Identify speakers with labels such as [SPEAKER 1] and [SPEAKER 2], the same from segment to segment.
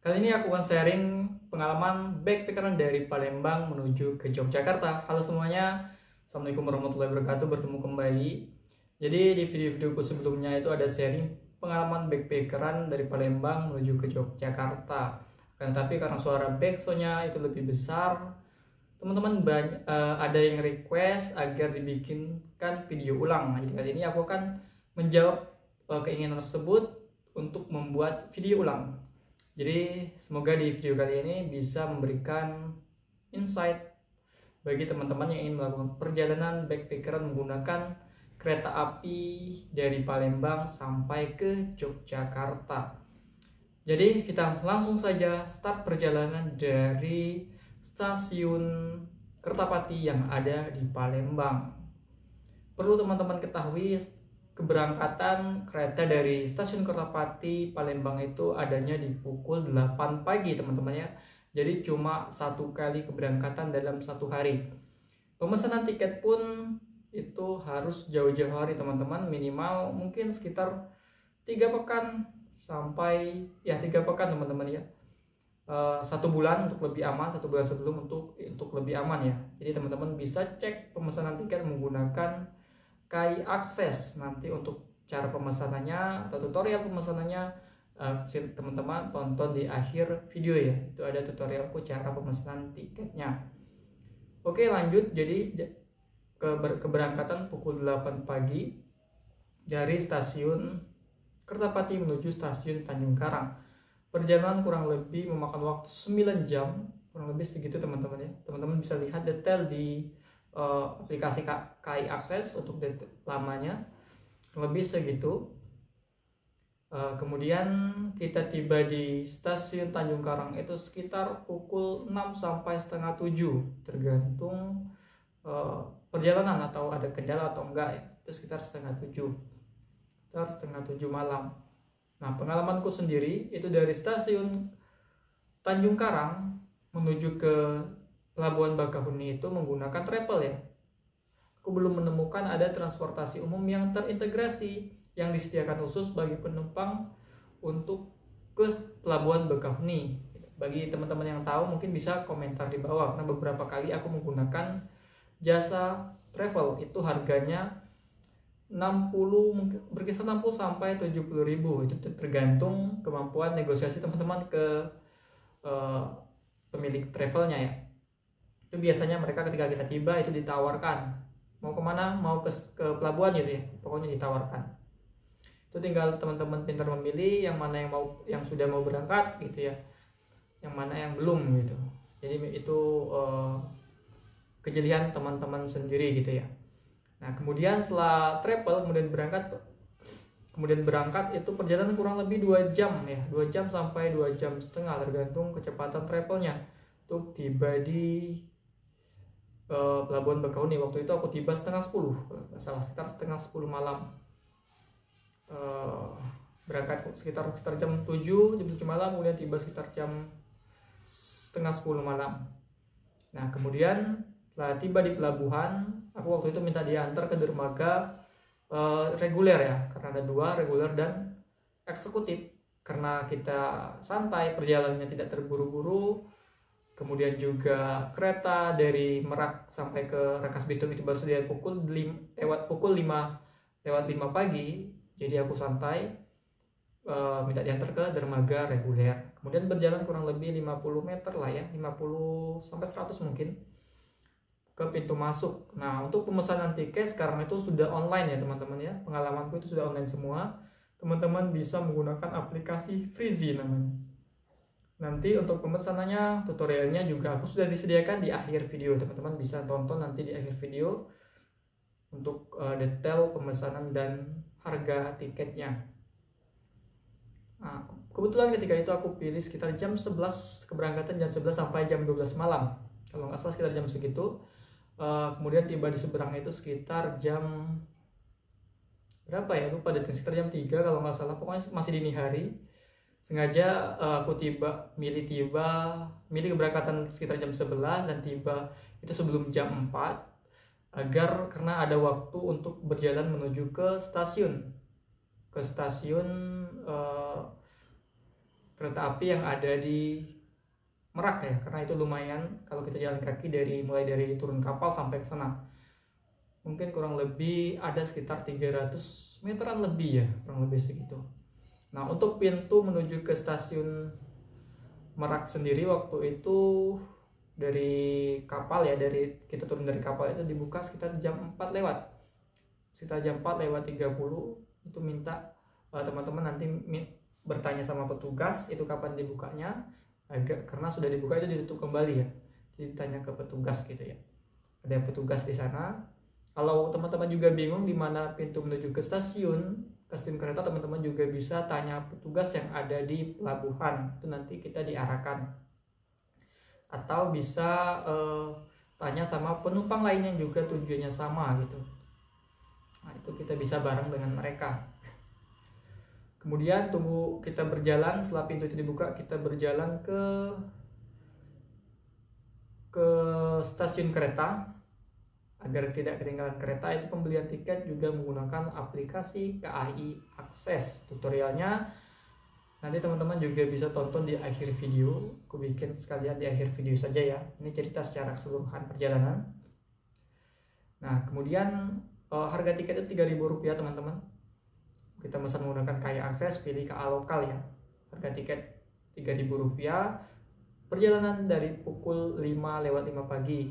[SPEAKER 1] Kali ini aku akan sharing pengalaman backpackeran dari Palembang menuju ke Yogyakarta. Halo semuanya, Assalamualaikum warahmatullahi wabarakatuh, bertemu kembali. Jadi di video-videoku sebelumnya itu ada sharing pengalaman backpackeran dari Palembang menuju ke Yogyakarta. Tapi karena suara backsoundnya itu lebih besar, teman-teman ada yang request agar dibikinkan video ulang. Jadi kali ini aku akan menjawab keinginan tersebut untuk membuat video ulang. Jadi semoga di video kali ini bisa memberikan insight bagi teman-teman yang ingin melakukan perjalanan backpackeran menggunakan kereta api dari Palembang sampai ke Yogyakarta. Jadi kita langsung saja start perjalanan dari stasiun Kertapati yang ada di Palembang. Perlu teman-teman ketahui, keberangkatan kereta dari stasiun Kertapati Palembang itu adanya di pukul 8 pagi teman-teman ya. Jadi cuma satu kali keberangkatan dalam satu hari. Pemesanan tiket pun itu harus jauh-jauh hari teman-teman, minimal mungkin sekitar 3 pekan sampai 3 pekan teman-teman ya. 1 bulan untuk lebih aman, 1 bulan sebelum untuk lebih aman ya. Jadi teman-teman bisa cek pemesanan tiket menggunakan KAI Akses. Nanti untuk cara pemesanannya atau tutorial pemesanannya teman-teman tonton di akhir video ya. Itu ada tutorialku cara pemesanan tiketnya. Oke, lanjut. Jadi keberangkatan pukul 8 pagi dari stasiun Kertapati menuju stasiun Tanjung Karang. Perjalanan kurang lebih memakan waktu 9 jam, kurang lebih segitu teman-teman ya. Teman-teman bisa lihat detail di aplikasi KAI Akses untuk lamanya, lebih segitu. Kemudian kita tiba di stasiun Tanjung Karang itu sekitar pukul 6 sampai setengah 7, tergantung perjalanan atau ada kendala atau enggak ya. Itu sekitar setengah 7 malam. Nah, pengalamanku sendiri itu dari stasiun Tanjung Karang menuju ke Pelabuhan Bakahuni itu menggunakan travel ya. Aku belum menemukan ada transportasi umum yang terintegrasi yang disediakan khusus bagi penumpang untuk ke Pelabuhan Bakahuni. Bagi teman-teman yang tahu mungkin bisa komentar di bawah, karena beberapa kali aku menggunakan jasa travel itu harganya 60, mungkin berkisar 60 sampai 70 ribu. Itu tergantung kemampuan negosiasi teman-teman ke pemilik travelnya ya. Itu biasanya mereka ketika kita tiba itu ditawarkan mau kemana, mau ke pelabuhan gitu ya, pokoknya ditawarkan. Itu tinggal teman-teman pintar memilih yang mana yang sudah mau berangkat gitu ya, yang mana yang belum gitu. Jadi itu kejelian teman-teman sendiri gitu ya. Nah, kemudian setelah travel kemudian berangkat itu perjalanan kurang lebih 2 jam ya, 2 jam sampai 2 jam setengah tergantung kecepatan travelnya untuk tiba di Pelabuhan Bakahuni. Waktu itu aku tiba setengah 10, sekitar setengah 10 malam. Berangkat sekitar jam 7 malam, kemudian tiba sekitar jam setengah 10 malam. Nah, kemudian setelah tiba di pelabuhan, aku waktu itu minta diantar ke dermaga reguler ya, karena ada 2, reguler dan eksekutif. Karena kita santai, perjalanannya tidak terburu-buru. Kemudian juga kereta dari Merak sampai ke Rangkas Bitung itu baru sedia pukul 5 pagi. Jadi aku santai, minta diantar ke dermaga reguler. Kemudian berjalan kurang lebih 50 meter lah ya, 50 sampai 100 mungkin ke pintu masuk. Nah, untuk pemesanan tiket sekarang itu sudah online ya teman-teman ya. Pengalamanku itu sudah online semua. Teman-teman bisa menggunakan aplikasi Freezy namanya. Nanti untuk pemesanannya, tutorialnya juga aku sudah disediakan di akhir video. Teman-teman bisa tonton nanti di akhir video untuk detail pemesanan dan harga tiketnya. Nah, kebetulan ketika itu aku pilih sekitar jam 11 keberangkatan, jam 11 sampai jam 12 malam. Kalau nggak salah sekitar jam segitu. Kemudian tiba di seberang itu sekitar jam berapa ya, lupa deh, sekitar jam 3 kalau nggak salah. Pokoknya masih dini hari. Sengaja aku milih keberangkatan sekitar jam 11 dan tiba itu sebelum jam 4 karena ada waktu untuk berjalan menuju ke stasiun kereta api yang ada di Merak ya, karena itu lumayan kalau kita jalan kaki mulai dari turun kapal sampai ke sana. Mungkin kurang lebih ada sekitar 300 meteran lebih ya, kurang lebih segitu. Nah, untuk pintu menuju ke stasiun Merak sendiri waktu itu dari kapal ya, dari kita turun dari kapal itu dibuka sekitar jam 4 lewat. Sekitar jam 4 lewat 30 itu minta teman-teman nanti bertanya sama petugas itu kapan dibukanya, karena sudah dibuka itu ditutup kembali ya. Jadi tanya ke petugas gitu ya. Ada petugas di sana. Kalau teman-teman juga bingung di mana pintu menuju ke stasiun kereta, teman-teman juga bisa tanya petugas yang ada di pelabuhan. Itu nanti kita diarahkan. Atau bisa tanya sama penumpang lain yang juga tujuannya sama gitu. Nah, itu kita bisa bareng dengan mereka. Kemudian tunggu kita berjalan, setelah pintu itu dibuka kita berjalan ke stasiun kereta. Agar tidak ketinggalan kereta, itu pembelian tiket juga menggunakan aplikasi KAI Akses. Tutorialnya nanti teman-teman juga bisa tonton di akhir video. Aku bikin sekalian di akhir video saja ya. Ini cerita secara keseluruhan perjalanan. Nah, kemudian harga tiket itu Rp3.000 teman-teman. Kita pesan menggunakan KAI Akses, pilih KA lokal ya. Harga tiket Rp3.000. Perjalanan dari pukul 5 lewat 5 pagi.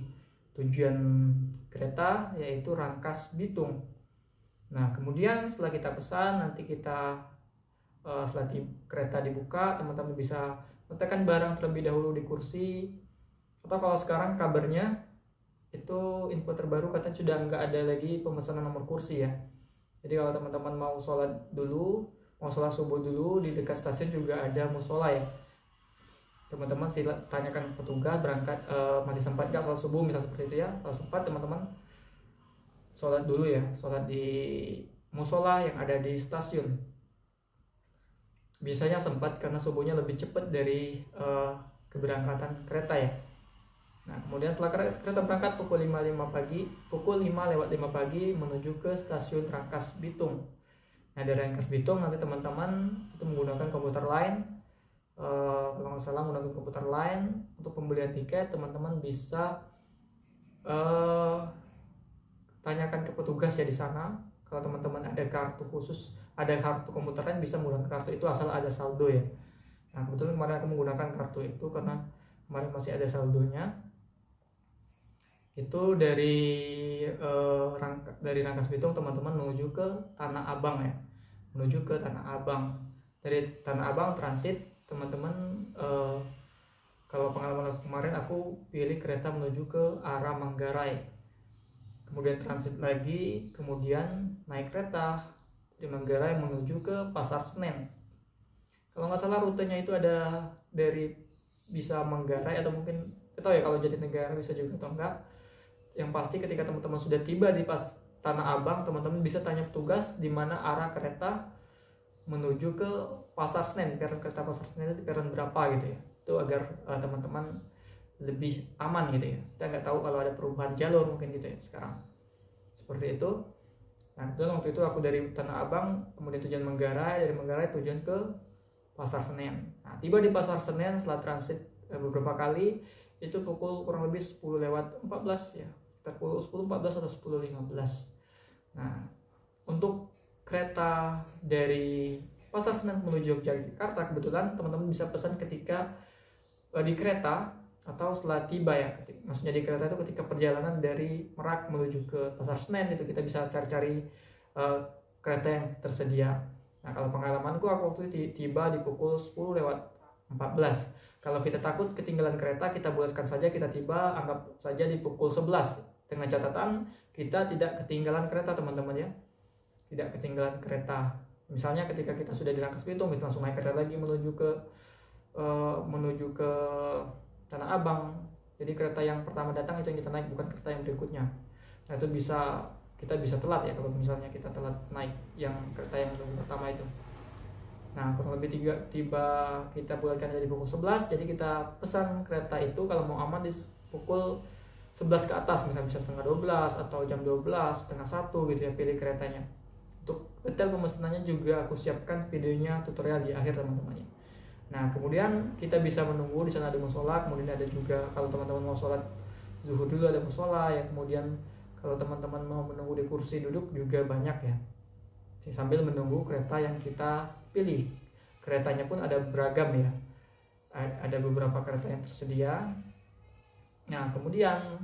[SPEAKER 1] Tujuan kereta yaitu Rangkas Bitung. Nah, kemudian setelah kita pesan, nanti kita setelah kereta dibuka, teman-teman bisa letakkan barang terlebih dahulu di kursi. Atau kalau sekarang kabarnya itu info terbaru katanya sudah nggak ada lagi pemesanan nomor kursi ya. Jadi kalau teman-teman mau sholat subuh dulu, di dekat stasiun juga ada musola ya. Teman-teman tanyakan ke petugas berangkat masih sempat nggak sholat subuh, misal seperti itu ya. Kalau sempat teman-teman sholat dulu ya, sholat di musola yang ada di stasiun. Biasanya sempat karena subuhnya lebih cepat dari keberangkatan kereta ya. Nah, kemudian setelah kereta berangkat pukul 5 lewat 5 pagi menuju ke stasiun Rangkas Bitung. Nah, dari Rangkas Bitung nanti teman-teman itu menggunakan komputer lain. Kalau nggak salah menggunakan komputer lain untuk pembelian tiket, teman-teman bisa tanyakan ke petugas ya di sana. Kalau teman-teman ada kartu khusus, ada kartu komputer lain, bisa menggunakan kartu itu asal ada saldo ya. Nah, kebetulan kemarin aku menggunakan kartu itu karena kemarin masih ada saldonya. Itu dari Rangkas Bitung teman-teman menuju ke Tanah Abang ya, menuju ke Tanah Abang. Dari Tanah Abang transit teman-teman, kalau pengalaman kemarin aku pilih kereta menuju ke arah Manggarai, kemudian transit lagi, kemudian naik kereta di Manggarai menuju ke Pasar Senen. Kalau nggak salah rutenya itu ada dari bisa Manggarai atau mungkin tahu ya kalau Jatinegara bisa juga atau enggak. Yang pasti ketika teman-teman sudah tiba di Tanah Abang, teman-teman bisa tanya petugas di mana arah kereta menuju ke Pasar Senen, peron kereta Pasar Senen itu peron berapa gitu ya. Itu agar teman-teman lebih aman gitu ya. Kita nggak tahu kalau ada perubahan jalur mungkin gitu ya sekarang. Seperti itu. Nah, itu waktu itu aku dari Tanah Abang, kemudian tujuan Manggarai, dari Manggarai tujuan ke Pasar Senen. Nah, tiba di Pasar Senen setelah transit beberapa kali, itu pukul kurang lebih 10 lewat 14 ya. Sekitar 10.14 atau 10.15. Nah, untuk kereta dari Pasar Senen menuju Yogyakarta, kebetulan teman-teman bisa pesan ketika di kereta atau setelah tiba ya. Maksudnya di kereta itu ketika perjalanan dari Merak menuju ke Pasar Senen, itu kita bisa cari-cari kereta yang tersedia. Nah, kalau pengalamanku aku waktu itu tiba di pukul 10 lewat 14. Kalau kita takut ketinggalan kereta, kita buatkan saja kita tiba anggap saja di pukul 11. Dengan catatan kita tidak ketinggalan kereta teman-teman ya. Tidak ketinggalan kereta. Misalnya ketika kita sudah di Rangkas Bitung, kita langsung naik kereta lagi menuju ke Tanah Abang. Jadi kereta yang pertama datang itu yang kita naik, bukan kereta yang berikutnya. Nah, itu kita bisa telat ya kalau misalnya kita telat naik yang kereta yang pertama itu. Nah, kurang lebih kita buatkan dari pukul 11. Jadi kita pesan kereta itu kalau mau aman di pukul 11 ke atas, misalnya bisa setengah 12 atau jam 12, setengah 1 gitu ya, pilih keretanya. Untuk detail pemesanannya juga aku siapkan videonya tutorial di akhir teman-teman ya. Nah, kemudian kita bisa menunggu di sana ada musola, kemudian ada juga kalau teman-teman mau sholat zuhur dulu ada musola ya, kemudian kalau teman-teman mau menunggu di kursi duduk juga banyak ya. Sambil menunggu kereta yang kita pilih. Keretanya pun ada beragam ya. Ada beberapa kereta yang tersedia. Nah, kemudian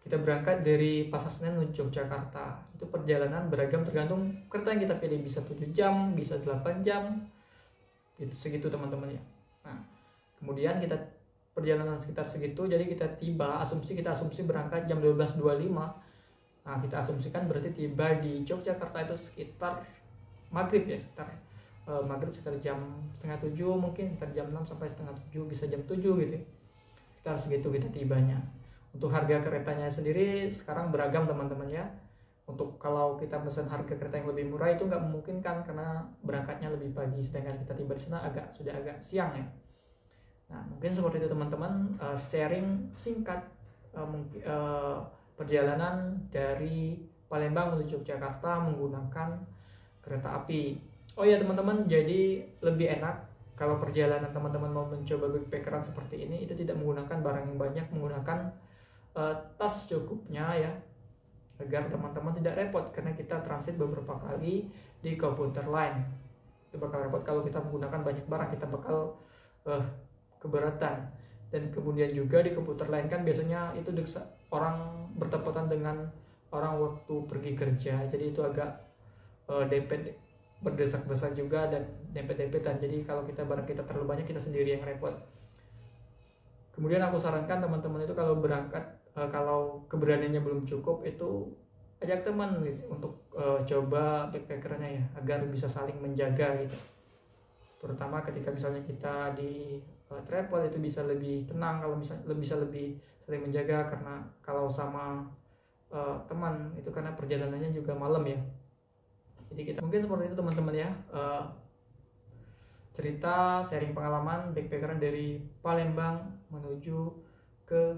[SPEAKER 1] kita berangkat dari Pasar Senen menuju Yogyakarta. Itu perjalanan beragam tergantung kereta yang kita pilih, bisa 7 jam, bisa 8 jam. Gitu segitu teman-teman ya. Nah, kemudian kita perjalanan sekitar segitu, jadi kita asumsi berangkat jam 12.25. Nah, kita asumsikan berarti tiba di Yogyakarta itu sekitar maghrib ya, sekitar maghrib sekitar jam setengah 7, mungkin sekitar jam 6 sampai setengah 7, bisa jam 7 gitu ya. Sekitar segitu kita tibanya. Untuk harga keretanya sendiri sekarang beragam teman-teman ya. Untuk kalau kita pesan harga kereta yang lebih murah itu nggak memungkinkan karena berangkatnya lebih pagi, sedangkan kita tiba di sana sudah agak siang ya. Nah, mungkin seperti itu teman-teman, sharing singkat perjalanan dari Palembang menuju Yogyakarta menggunakan kereta api. Oh ya teman-teman, jadi lebih enak kalau perjalanan teman-teman mau mencoba backpackeran seperti ini, itu tidak menggunakan barang yang banyak, menggunakan tas cukupnya ya, agar teman-teman tidak repot karena kita transit beberapa kali di komuter line. Itu bakal repot kalau kita menggunakan banyak barang, kita bakal keberatan. Dan kemudian juga di komuter line kan biasanya itu orang bertepatan dengan orang waktu pergi kerja, jadi itu agak dempet, berdesak-desak juga dan dempet-dempetan. Jadi kalau barang kita terlalu banyak, kita sendiri yang repot. Kemudian aku sarankan teman-teman itu kalau berangkat, kalau keberaniannya belum cukup, itu ajak teman gitu, untuk coba backpackernya ya, agar bisa saling menjaga gitu. Terutama ketika misalnya kita di travel itu bisa lebih tenang kalau bisa lebih saling menjaga, karena kalau sama teman itu karena perjalanannya juga malam ya. Jadi kita mungkin seperti itu teman-teman ya, cerita sharing pengalaman backpackeran dari Palembang menuju ke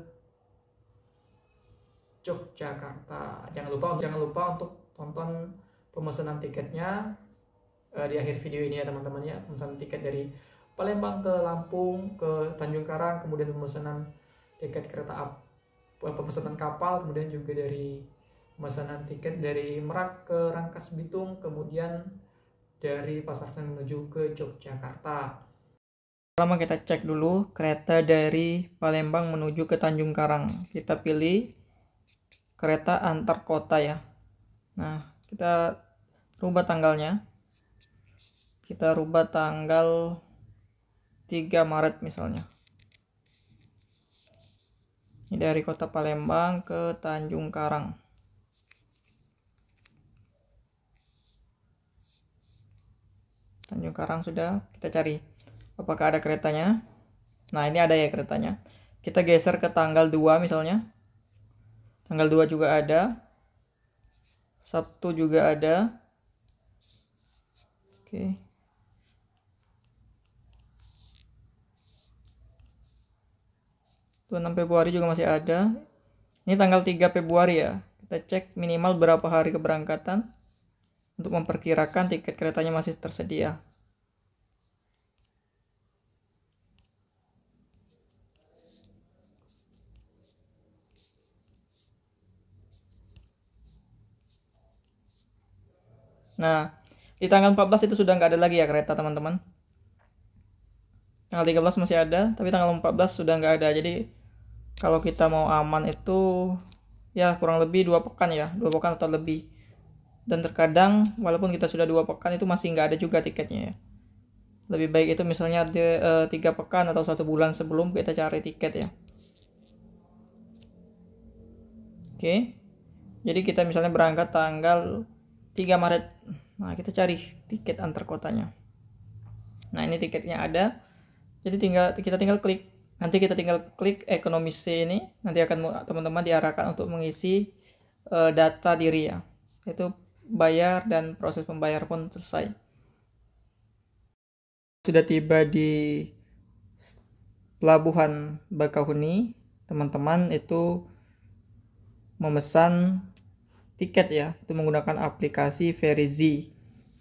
[SPEAKER 1] Yogyakarta. Jangan lupa untuk tonton pemesanan tiketnya di akhir video ini ya teman-teman ya. Pemesanan tiket dari Palembang ke Lampung, ke Tanjung Karang, kemudian pemesanan tiket kereta api, pemesanan kapal, kemudian juga dari pemesanan tiket dari Merak ke Rangkas Bitung, kemudian dari Pasar Senen menuju ke Yogyakarta. Pertama kita cek dulu kereta dari Palembang menuju ke Tanjung Karang. Kita pilih kereta antar kota ya. Nah, kita rubah tanggalnya. Kita rubah tanggal 3 Maret misalnya. Ini dari kota Palembang ke Tanjung Karang. Tanjung Karang sudah, kita cari apakah ada keretanya. Nah, ini ada ya keretanya. Kita geser ke tanggal 2 misalnya. Tanggal 2 juga ada. Sabtu juga ada. Oke. Tuh 6 Februari juga masih ada. Ini tanggal 3 Februari ya. Kita cek minimal berapa hari keberangkatan untuk memperkirakan tiket keretanya masih tersedia. Nah, di tanggal 14 itu sudah nggak ada lagi ya kereta teman-teman. Tanggal 13 masih ada, tapi tanggal 14 sudah nggak ada. Jadi kalau kita mau aman itu ya kurang lebih 2 pekan ya, 2 pekan atau lebih. Dan terkadang walaupun kita sudah 2 pekan itu masih nggak ada juga tiketnya ya. Lebih baik itu misalnya 3 pekan atau 1 bulan sebelum kita cari tiket ya. Oke. Jadi kita misalnya berangkat tanggal 3 Maret. Nah, kita cari tiket antar kotanya. Nah, ini tiketnya ada. Jadi kita tinggal klik. Nanti kita tinggal klik ekonomi C ini. Nanti akan teman-teman diarahkan untuk mengisi data diri ya. Itu bayar dan proses pembayar pun selesai. Sudah tiba di Pelabuhan Bakahuni, teman-teman itu memesan tiket ya, itu menggunakan aplikasi Verizi.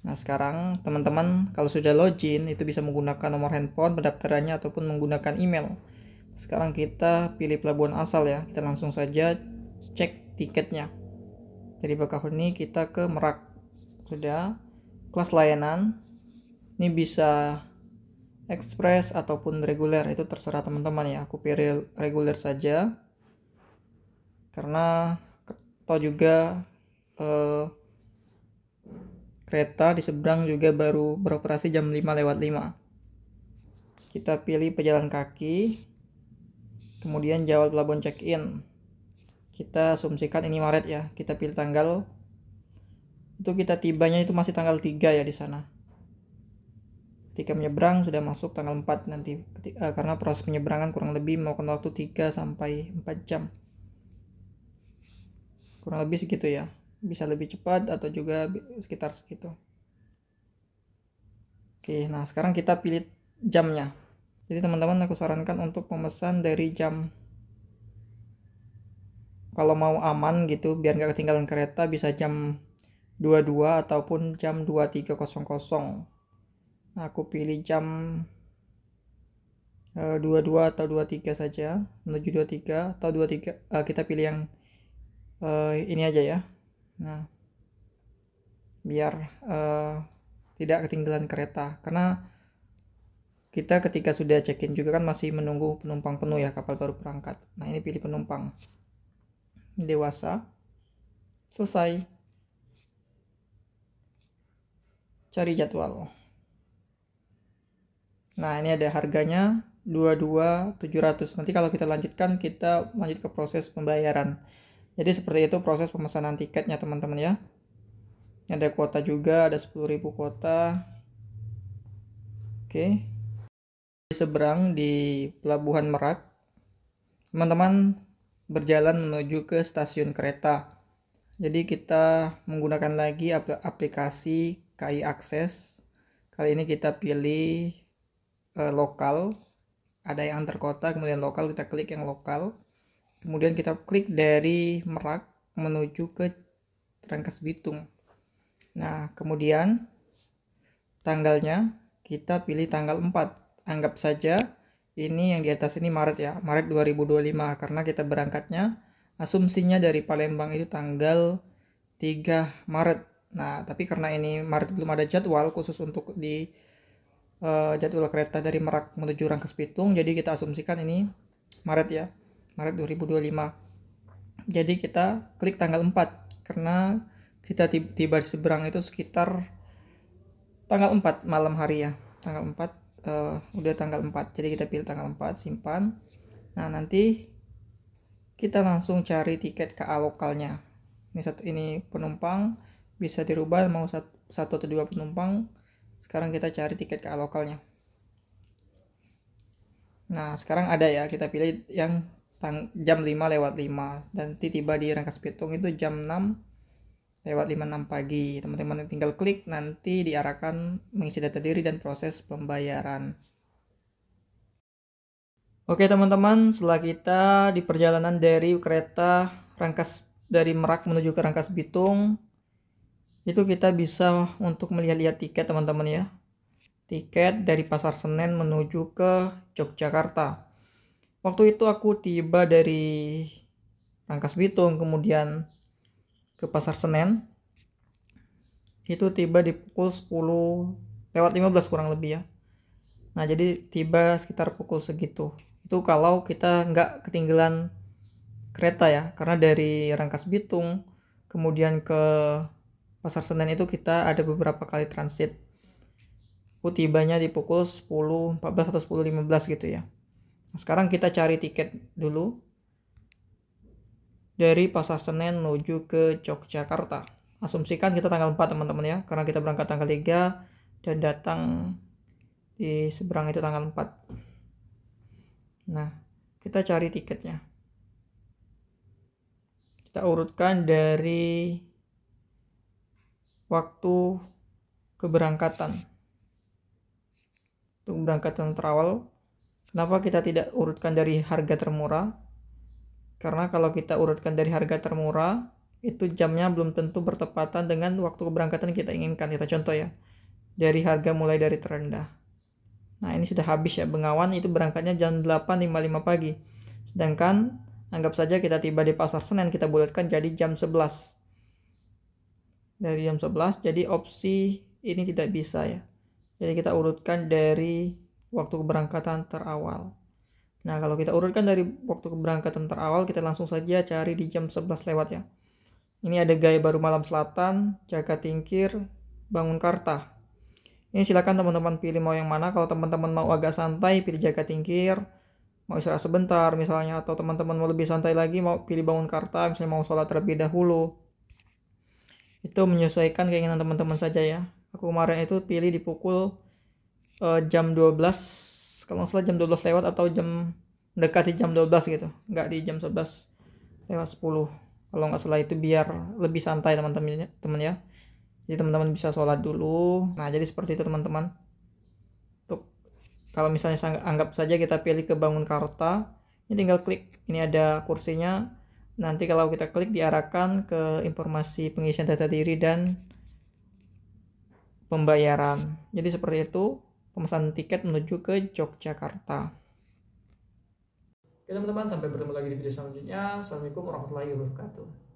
[SPEAKER 1] Nah, sekarang teman-teman kalau sudah login itu bisa menggunakan nomor handphone pendaftarannya ataupun menggunakan email. Sekarang kita pilih pelabuhan asal ya. Kita langsung saja cek tiketnya. Dari Bakahuni kita ke Merak. Sudah. Kelas layanan ini bisa ekspres ataupun reguler, itu terserah teman-teman ya. Aku pilih reguler saja. Karena atau juga kereta di seberang juga baru beroperasi jam 5:05. Kita pilih pejalan kaki, kemudian jadwal pelabuhan check-in. Kita asumsikan ini Maret ya. Kita pilih tanggal. Itu kita tibanya itu masih tanggal 3 ya di sana. Ketika menyeberang sudah masuk tanggal 4 nanti karena proses penyeberangan kurang lebih memakan waktu 3 sampai 4 jam. Kurang lebih segitu ya. Bisa lebih cepat atau juga sekitar segitu. Oke, nah sekarang kita pilih jamnya. Jadi teman-teman aku sarankan untuk memesan dari jam, kalau mau aman gitu biar nggak ketinggalan kereta, bisa jam 22 ataupun jam 23.00. Nah, aku pilih jam 22 atau 23 saja, menuju 23 atau 23. Kita pilih yang ini aja ya. Nah, biar tidak ketinggalan kereta, karena kita ketika sudah check-in juga kan masih menunggu penumpang penuh ya, kapal baru berangkat. Nah, ini pilih penumpang dewasa. Selesai. Cari jadwal. Nah, ini ada harganya 22.700. Nanti kalau kita lanjutkan, kita lanjut ke proses pembayaran. Jadi seperti itu proses pemesanan tiketnya teman-teman ya. Ada kuota juga, ada 10.000 kuota. Oke. Di seberang di Pelabuhan Merak, teman-teman berjalan menuju ke stasiun kereta. Jadi kita menggunakan lagi aplikasi KAI Akses. Kali ini kita pilih lokal. Ada yang antar kota, kemudian lokal, kita klik yang lokal. Kemudian kita klik dari Merak menuju ke Rangkas Bitung. Nah, kemudian tanggalnya kita pilih tanggal 4. Anggap saja ini yang di atas ini Maret ya, Maret 2025, karena kita berangkatnya asumsinya dari Palembang itu tanggal 3 Maret. Nah, tapi karena ini Maret belum ada jadwal khusus untuk di jadwal kereta dari Merak menuju Rangkas Bitung, jadi kita asumsikan ini Maret ya, Maret 2025. Jadi kita klik tanggal 4 karena kita tiba di seberang itu sekitar tanggal 4 malam hari ya. Tanggal 4 udah tanggal 4. Jadi kita pilih tanggal 4, simpan. Nah, nanti kita langsung cari tiket KA lokalnya. Ini penumpang bisa dirubah mau satu atau dua penumpang. Sekarang kita cari tiket KA lokalnya. Nah, sekarang ada ya, kita pilih yang jam 5:05 dan tiba di Rangkas Bitung itu jam 6:56 pagi. Teman-teman tinggal klik, nanti diarahkan mengisi data diri dan proses pembayaran. Oke teman-teman, setelah kita di perjalanan dari kereta dari Merak menuju ke Rangkas Bitung, itu kita bisa untuk melihat-lihat tiket teman-teman ya. Tiket dari Pasar Senen menuju ke Yogyakarta. Waktu itu aku tiba dari Rangkas Bitung kemudian ke Pasar Senen, itu tiba di pukul 10:15 kurang lebih ya. Nah, jadi tiba sekitar pukul segitu. Itu kalau kita nggak ketinggalan kereta ya, karena dari Rangkas Bitung kemudian ke Pasar Senen itu kita ada beberapa kali transit. Aku tibanya di pukul 10:14 atau 10:15 gitu ya. Nah, sekarang kita cari tiket dulu dari Pasar Senen menuju ke Yogyakarta. Asumsikan kita tanggal 4 teman-teman ya, karena kita berangkat tanggal 3 dan datang di seberang itu tanggal 4. Nah, kita cari tiketnya. Kita urutkan dari waktu keberangkatan. Untuk keberangkatan terawal, kenapa kita tidak urutkan dari harga termurah? Karena kalau kita urutkan dari harga termurah, itu jamnya belum tentu bertepatan dengan waktu keberangkatan kita inginkan. Kita contoh ya, dari harga mulai dari terendah. Nah ini sudah habis ya, Bengawan itu berangkatnya jam 8.55 pagi. Sedangkan anggap saja kita tiba di Pasar Senen, kita bulatkan jadi jam 11. Dari jam 11, jadi opsi ini tidak bisa ya. Jadi kita urutkan dari waktu keberangkatan terawal. Nah kalau kita urutkan dari waktu keberangkatan terawal, kita langsung saja cari di jam 11 lewat ya. Ini ada Gaya Baru Malam Selatan, Jaga Tingkir, Bangun Karta. Ini silakan teman-teman pilih mau yang mana. Kalau teman-teman mau agak santai, pilih Jaga Tingkir. Mau istirahat sebentar misalnya, atau teman-teman mau lebih santai lagi, mau pilih Bangun Karta, misalnya mau sholat terlebih dahulu. Itu menyesuaikan keinginan teman-teman saja ya. Aku kemarin itu pilih di pukul jam 12, kalau nggak salah jam 12 lewat atau jam mendekati jam 12 gitu. Nggak di jam 11 lewat 10. Kalau nggak salah itu biar lebih santai teman-teman ya. Jadi teman-teman bisa sholat dulu. Nah jadi seperti itu teman-teman. Untuk kalau misalnya anggap saja kita pilih ke Bangun Karta, ini tinggal klik. Ini ada kursinya. Nanti kalau kita klik diarahkan ke informasi pengisian data diri dan pembayaran. Jadi seperti itu pemesanan tiket menuju ke Yogyakarta. Oke teman-teman, sampai bertemu lagi di video selanjutnya. Assalamualaikum warahmatullahi wabarakatuh.